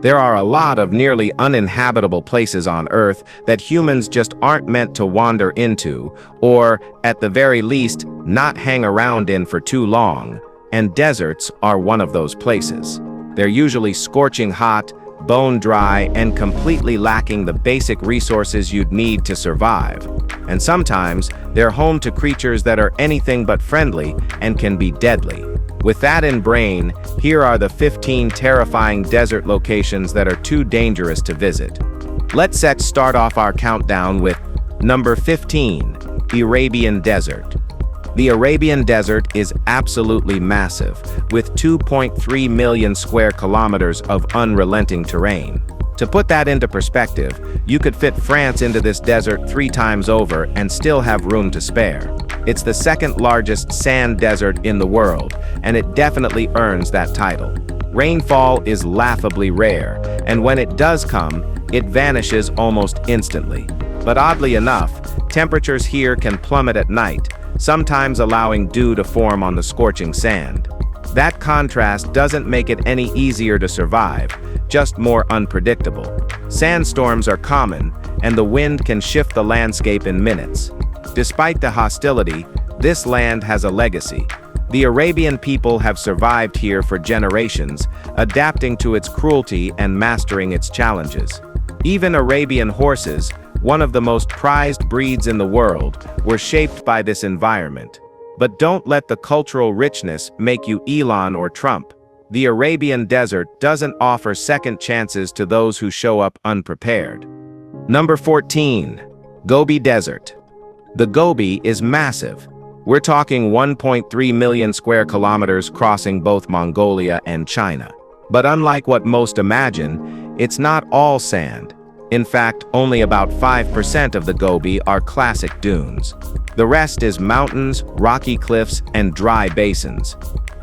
There are a lot of nearly uninhabitable places on Earth that humans just aren't meant to wander into, or, at the very least, not hang around in for too long, and deserts are one of those places. They're usually scorching hot, bone dry, and completely lacking the basic resources you'd need to survive. And sometimes, they're home to creatures that are anything but friendly and can be deadly. With that in brain, here are the 15 terrifying desert locations that are too dangerous to visit. Let's start off our countdown with number 15, the Arabian Desert. The Arabian Desert is absolutely massive, with 2.3 million square kilometers of unrelenting terrain. To put that into perspective, you could fit France into this desert 3 times over and still have room to spare. It's the second largest sand desert in the world, and it definitely earns that title. Rainfall is laughably rare, and when it does come, it vanishes almost instantly. But oddly enough, temperatures here can plummet at night, sometimes allowing dew to form on the scorching sand. That contrast doesn't make it any easier to survive, just more unpredictable. Sandstorms are common, and the wind can shift the landscape in minutes. Despite the hostility, this land has a legacy. The Arabian people have survived here for generations, adapting to its cruelty and mastering its challenges. Even Arabian horses, one of the most prized breeds in the world, were shaped by this environment. But don't let the cultural richness make you Elon or Trump. The Arabian Desert doesn't offer second chances to those who show up unprepared. Number 14. Gobi Desert. The Gobi is massive. We're talking 1.3 million square kilometers crossing both Mongolia and China. But unlike what most imagine, it's not all sand. In fact, only about 5% of the Gobi are classic dunes. The rest is mountains, rocky cliffs, and dry basins.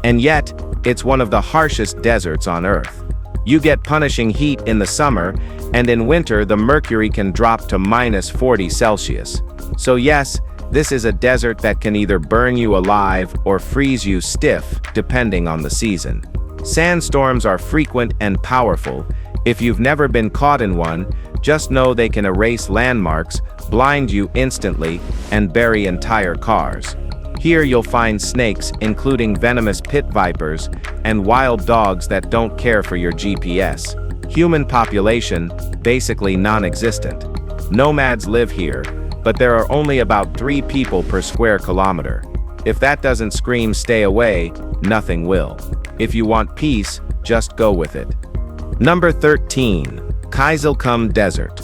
And yet, it's one of the harshest deserts on Earth. You get punishing heat in the summer, and in winter the mercury can drop to -40°C. So yes, this is a desert that can either burn you alive or freeze you stiff, depending on the season. Sandstorms are frequent and powerful. If you've never been caught in one, just know they can erase landmarks, blind you instantly, and bury entire cars. Here you'll find snakes, including venomous pit vipers, and wild dogs that don't care for your GPS. Human population, basically non-existent. Nomads live here, but there are only about 3 people per square kilometer. If that doesn't scream stay away, nothing will. If you want peace, just go with it. Number 13. Kizilkum Desert.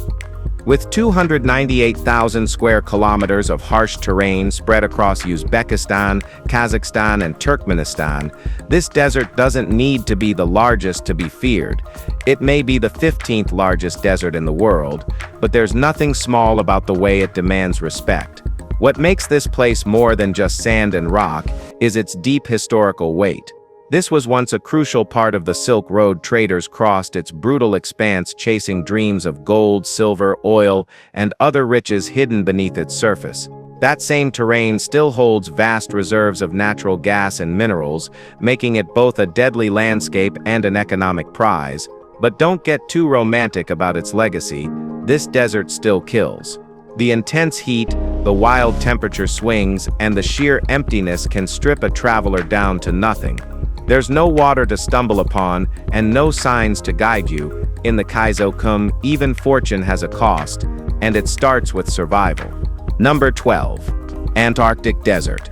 With 298,000 square kilometers of harsh terrain spread across Uzbekistan, Kazakhstan, and Turkmenistan, this desert doesn't need to be the largest to be feared. It may be the 15th largest desert in the world, but there's nothing small about the way it demands respect. What makes this place more than just sand and rock is its deep historical weight. This was once a crucial part of the Silk Road. Traders crossed its brutal expanse chasing dreams of gold, silver, oil, and other riches hidden beneath its surface. That same terrain still holds vast reserves of natural gas and minerals, making it both a deadly landscape and an economic prize. But don't get too romantic about its legacy. This desert still kills. The intense heat, the wild temperature swings, and the sheer emptiness can strip a traveler down to nothing. There's no water to stumble upon, and no signs to guide you. In the Kizilkum, even fortune has a cost, and it starts with survival. Number 12. Antarctic Desert.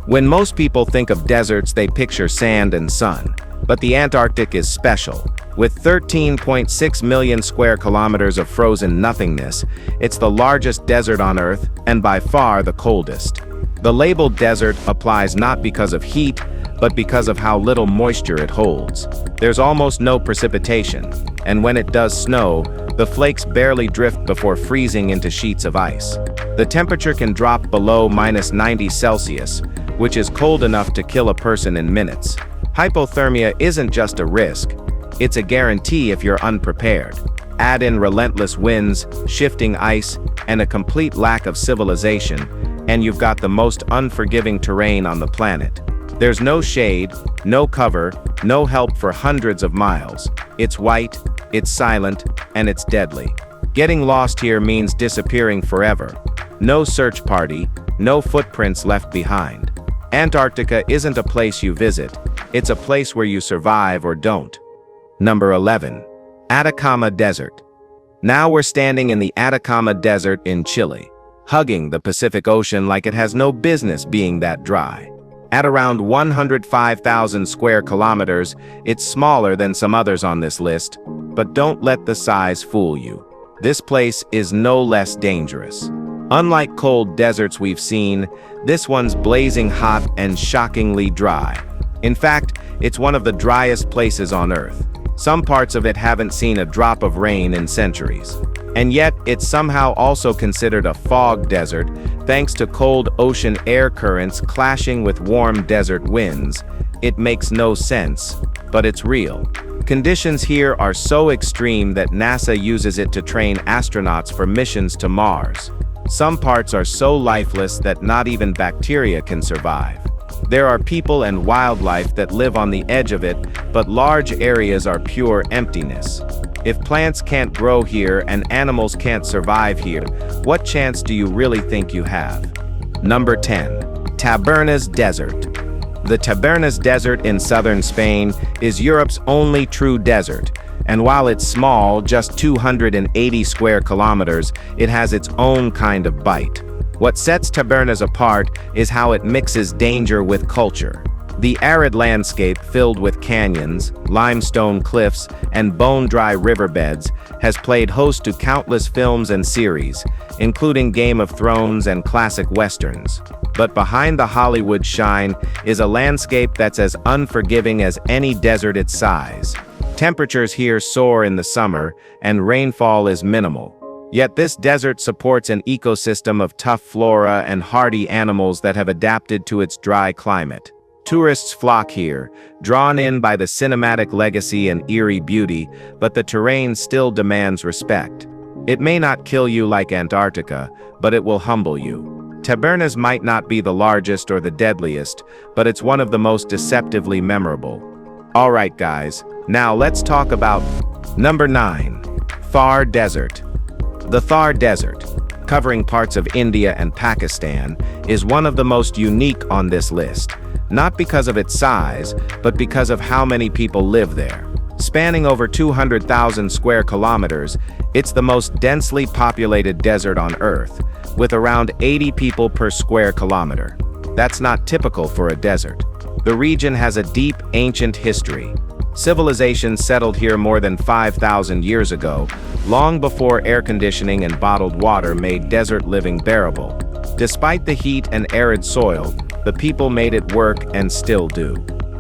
When most people think of deserts, they picture sand and sun. But the Antarctic is special. With 13.6 million square kilometers of frozen nothingness, it's the largest desert on Earth, and by far the coldest. The label desert applies not because of heat, but because of how little moisture it holds. There's almost no precipitation, and when it does snow, the flakes barely drift before freezing into sheets of ice. The temperature can drop below -90°C, which is cold enough to kill a person in minutes. Hypothermia isn't just a risk, it's a guarantee if you're unprepared. Add in relentless winds, shifting ice, and a complete lack of civilization, and you've got the most unforgiving terrain on the planet. There's no shade, no cover, no help for hundreds of miles. It's white, it's silent, and it's deadly. Getting lost here means disappearing forever. No search party, no footprints left behind. Antarctica isn't a place you visit, it's a place where you survive or don't. Number 11. Atacama Desert. Now we're standing in the Atacama Desert in Chile, hugging the Pacific Ocean like it has no business being that dry. At around 105,000 square kilometers, it's smaller than some others on this list, but don't let the size fool you. This place is no less dangerous. Unlike cold deserts we've seen, this one's blazing hot and shockingly dry. In fact, it's one of the driest places on Earth. Some parts of it haven't seen a drop of rain in centuries. And yet, it's somehow also considered a fog desert, thanks to cold ocean air currents clashing with warm desert winds. It makes no sense, but it's real. Conditions here are so extreme that NASA uses it to train astronauts for missions to Mars. Some parts are so lifeless that not even bacteria can survive. There are people and wildlife that live on the edge of it, but large areas are pure emptiness. If plants can't grow here and animals can't survive here, what chance do you really think you have? Number 10. Tabernas Desert. The Tabernas Desert in southern Spain is Europe's only true desert, and while it's small, just 280 square kilometers, it has its own kind of bite. What sets Tabernas apart is how it mixes danger with culture. The arid landscape filled with canyons, limestone cliffs, and bone-dry riverbeds has played host to countless films and series, including Game of Thrones and classic westerns. But behind the Hollywood shine is a landscape that's as unforgiving as any desert its size. Temperatures here soar in the summer, and rainfall is minimal. Yet this desert supports an ecosystem of tough flora and hardy animals that have adapted to its dry climate. Tourists flock here, drawn in by the cinematic legacy and eerie beauty, but the terrain still demands respect. It may not kill you like Antarctica, but it will humble you. Tabernas might not be the largest or the deadliest, but it's one of the most deceptively memorable. Alright guys, now let's talk about number 9. Thar Desert. The Thar Desert, covering parts of India and Pakistan, is one of the most unique on this list. Not because of its size, but because of how many people live there. Spanning over 200,000 square kilometers, it's the most densely populated desert on Earth, with around 80 people per square kilometer. That's not typical for a desert. The region has a deep, ancient history. Civilization settled here more than 5,000 years ago, long before air conditioning and bottled water made desert living bearable. Despite the heat and arid soil, the people made it work and still do.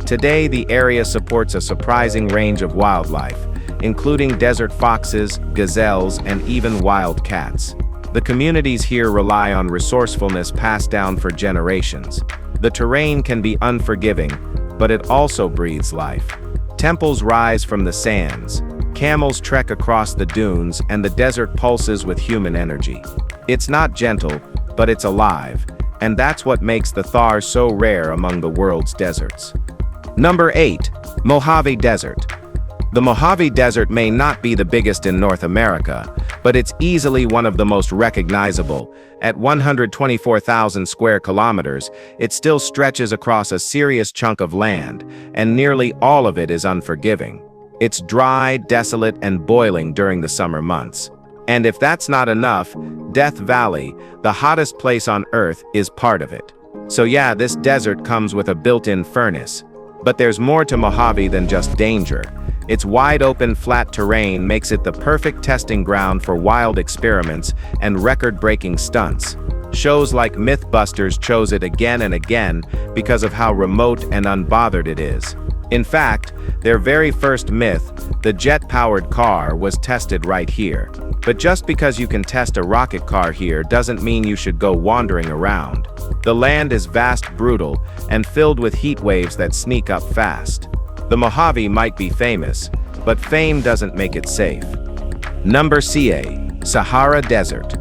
Today, the area supports a surprising range of wildlife, including desert foxes, gazelles, and even wild cats. The communities here rely on resourcefulness passed down for generations. The terrain can be unforgiving, but it also breathes life. Temples rise from the sands, camels trek across the dunes, and the desert pulses with human energy. It's not gentle, but it's alive, and that's what makes the Thar so rare among the world's deserts. Number 8. Mojave Desert. The Mojave Desert may not be the biggest in North America, but it's easily one of the most recognizable. At 124,000 square kilometers, it still stretches across a serious chunk of land, and nearly all of it is unforgiving. It's dry, desolate, and boiling during the summer months. And if that's not enough, Death Valley, the hottest place on Earth, is part of it. So yeah, this desert comes with a built-in furnace. But there's more to Mojave than just danger. Its wide-open, flat terrain makes it the perfect testing ground for wild experiments and record-breaking stunts. Shows like Mythbusters chose it again and again because of how remote and unbothered it is. In fact, their very first myth, the jet-powered car, was tested right here. But just because you can test a rocket car here doesn't mean you should go wandering around. The land is vast, brutal, and filled with heat waves that sneak up fast. The Mojave might be famous, but fame doesn't make it safe. Number CA, Sahara Desert.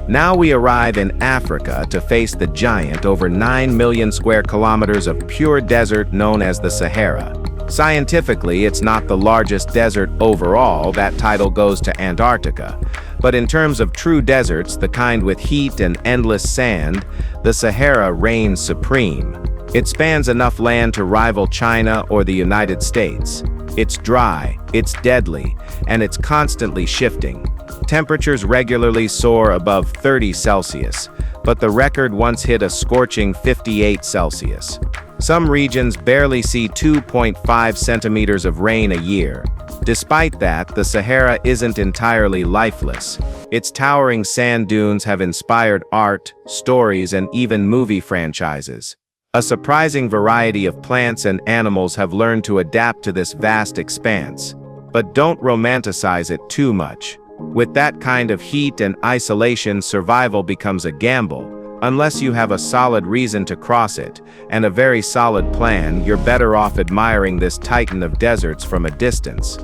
Now we arrive in Africa to face the giant over 9 million square kilometers of pure desert known as the Sahara. Scientifically, it's not the largest desert overall, that title goes to Antarctica. But in terms of true deserts, the kind with heat and endless sand, the Sahara reigns supreme. It spans enough land to rival China or the United States. It's dry, it's deadly, and it's constantly shifting. Temperatures regularly soar above 30 Celsius, but the record once hit a scorching 58 Celsius. Some regions barely see 2.5 centimeters of rain a year. Despite that, the Sahara isn't entirely lifeless. Its towering sand dunes have inspired art, stories, and even movie franchises. A surprising variety of plants and animals have learned to adapt to this vast expanse. But don't romanticize it too much. With that kind of heat and isolation, survival becomes a gamble. Unless you have a solid reason to cross it, and a very solid plan, you're better off admiring this titan of deserts from a distance.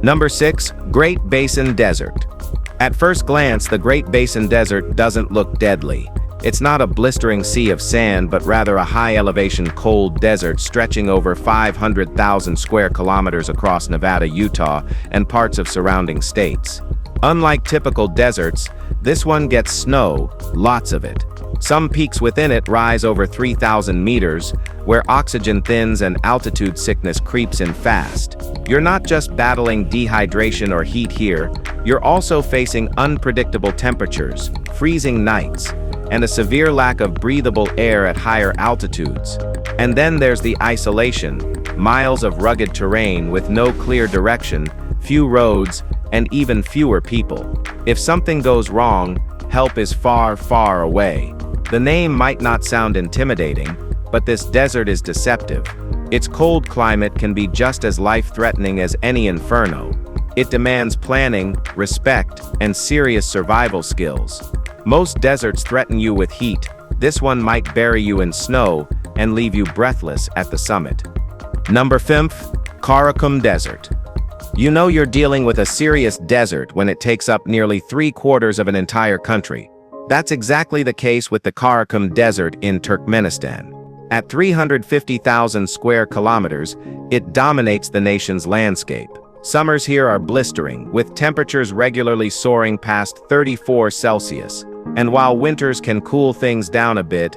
Number 6. Great Basin Desert. At first glance, the Great Basin Desert doesn't look deadly. It's not a blistering sea of sand, but rather a high-elevation cold desert stretching over 500,000 square kilometers across Nevada, Utah, and parts of surrounding states. Unlike typical deserts, this one gets snow, lots of it. Some peaks within it rise over 3,000 meters, where oxygen thins and altitude sickness creeps in fast. You're not just battling dehydration or heat here, you're also facing unpredictable temperatures, freezing nights, and a severe lack of breathable air at higher altitudes. And then there's the isolation, miles of rugged terrain with no clear direction, few roads, and even fewer people. If something goes wrong, help is far, far away. The name might not sound intimidating, but this desert is deceptive. Its cold climate can be just as life-threatening as any inferno. It demands planning, respect, and serious survival skills. Most deserts threaten you with heat. This one might bury you in snow and leave you breathless at the summit. Number 5. Karakum Desert. You know you're dealing with a serious desert when it takes up nearly 3/4 of an entire country. That's exactly the case with the Karakum Desert in Turkmenistan. At 350,000 square kilometers, it dominates the nation's landscape. Summers here are blistering, with temperatures regularly soaring past 34 Celsius. And while winters can cool things down a bit,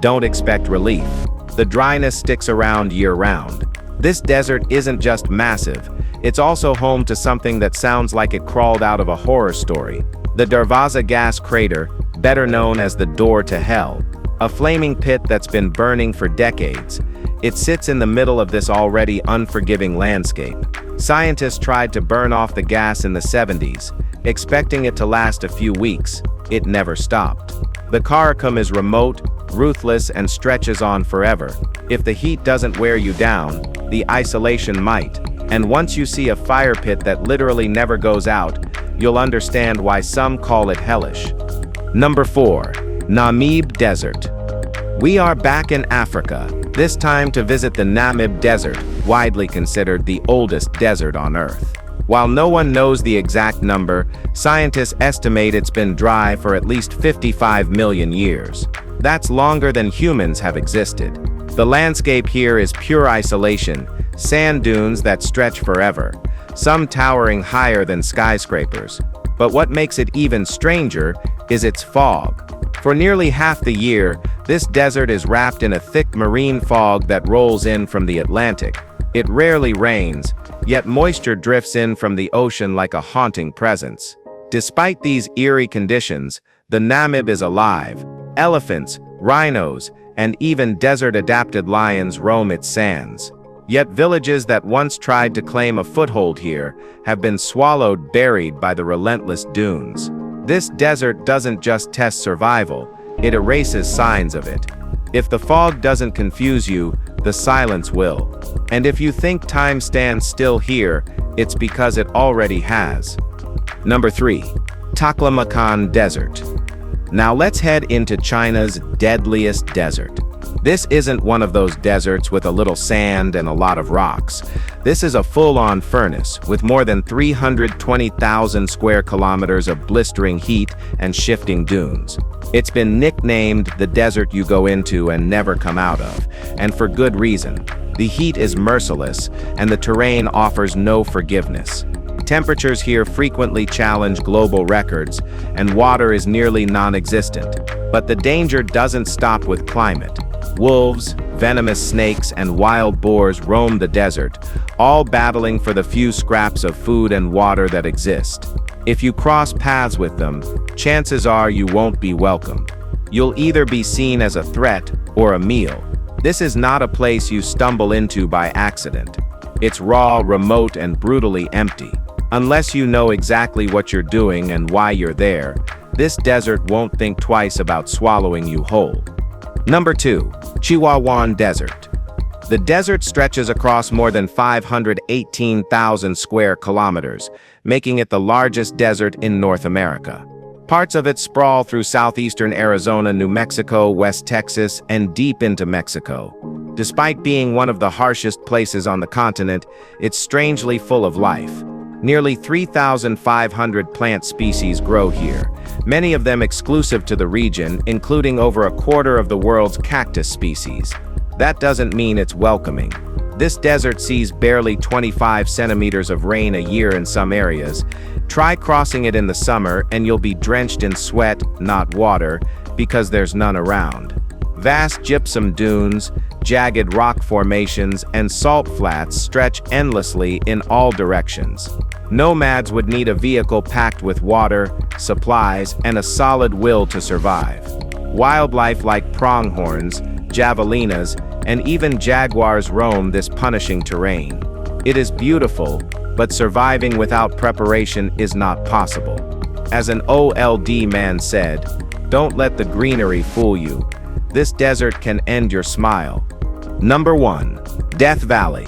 don't expect relief. The dryness sticks around year-round. This desert isn't just massive, it's also home to something that sounds like it crawled out of a horror story. The Darvaza gas crater, better known as the Door to Hell, a flaming pit that's been burning for decades. It sits in the middle of this already unforgiving landscape. Scientists tried to burn off the gas in the 70s, expecting it to last a few weeks. It never stopped. The Karakum is remote, ruthless, and stretches on forever. If the heat doesn't wear you down, the isolation might. And once you see a fire pit that literally never goes out, you'll understand why some call it hellish. Number 4. Namib Desert. We are back in Africa, this time to visit the Namib Desert, widely considered the oldest desert on Earth. While no one knows the exact number, scientists estimate it's been dry for at least 55 million years. That's longer than humans have existed. The landscape here is pure isolation, sand dunes that stretch forever, some towering higher than skyscrapers. But what makes it even stranger is its fog. For nearly half the year, this desert is wrapped in a thick marine fog that rolls in from the Atlantic. It rarely rains, yet moisture drifts in from the ocean like a haunting presence. Despite these eerie conditions, the Namib is alive. Elephants, rhinos, and even desert-adapted lions roam its sands. Yet villages that once tried to claim a foothold here have been swallowed, buried by the relentless dunes. This desert doesn't just test survival, it erases signs of it. If the fog doesn't confuse you, the silence will. And if you think time stands still here, it's because it already has. Number 3. Taklamakan Desert. Now let's head into China's deadliest desert. This isn't one of those deserts with a little sand and a lot of rocks. This is a full-on furnace with more than 320,000 square kilometers of blistering heat and shifting dunes. It's been nicknamed the desert you go into and never come out of, and for good reason. The heat is merciless, and the terrain offers no forgiveness. Temperatures here frequently challenge global records, and water is nearly non-existent. But the danger doesn't stop with climate. Wolves, venomous snakes, and wild boars roam the desert, all battling for the few scraps of food and water that exist. If you cross paths with them, chances are you won't be welcomed. You'll either be seen as a threat or a meal. This is not a place you stumble into by accident. It's raw, remote, and brutally empty. Unless you know exactly what you're doing and why you're there, this desert won't think twice about swallowing you whole. Number 2. Chihuahuan Desert. The desert stretches across more than 518,000 square kilometers, making it the largest desert in North America. Parts of it sprawl through southeastern Arizona, New Mexico, West Texas, and deep into Mexico. Despite being one of the harshest places on the continent, it's strangely full of life. Nearly 3,500 plant species grow here, many of them exclusive to the region, including over a quarter of the world's cactus species. That doesn't mean it's welcoming. This desert sees barely 25 centimeters of rain a year in some areas. Try crossing it in the summer and you'll be drenched in sweat, not water, because there's none around. Vast gypsum dunes, jagged rock formations, and salt flats stretch endlessly in all directions. Nomads would need a vehicle packed with water, supplies, and a solid will to survive. Wildlife like pronghorns, javelinas, and even jaguars roam this punishing terrain. It is beautiful, but surviving without preparation is not possible. As an old man said, "Don't let the greenery fool you. This desert can end your smile." Number 1. Death Valley.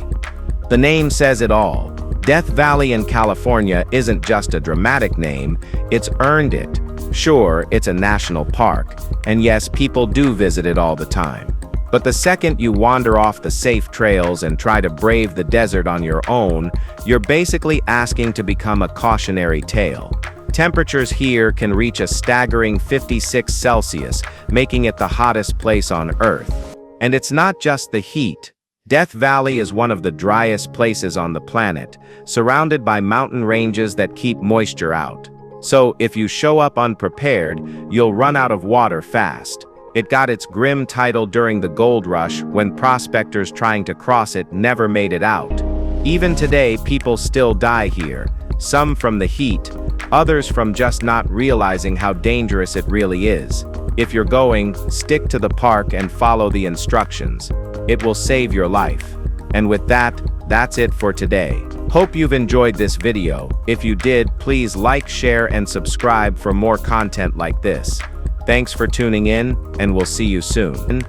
The name says it all. Death Valley in California isn't just a dramatic name, it's earned it. Sure, it's a national park, and yes, people do visit it all the time. But the second you wander off the safe trails and try to brave the desert on your own, you're basically asking to become a cautionary tale. Temperatures here can reach a staggering 56 Celsius, making it the hottest place on Earth. And it's not just the heat. Death Valley is one of the driest places on the planet, surrounded by mountain ranges that keep moisture out. So if you show up unprepared, you'll run out of water fast. It got its grim title during the gold rush when prospectors trying to cross it never made it out. Even today, people still die here, some from the heat, others from just not realizing how dangerous it really is. If you're going, stick to the park and follow the instructions. It will save your life. And with that, that's it for today. Hope you've enjoyed this video. If you did, please like, share, and subscribe for more content like this. Thanks for tuning in, and we'll see you soon.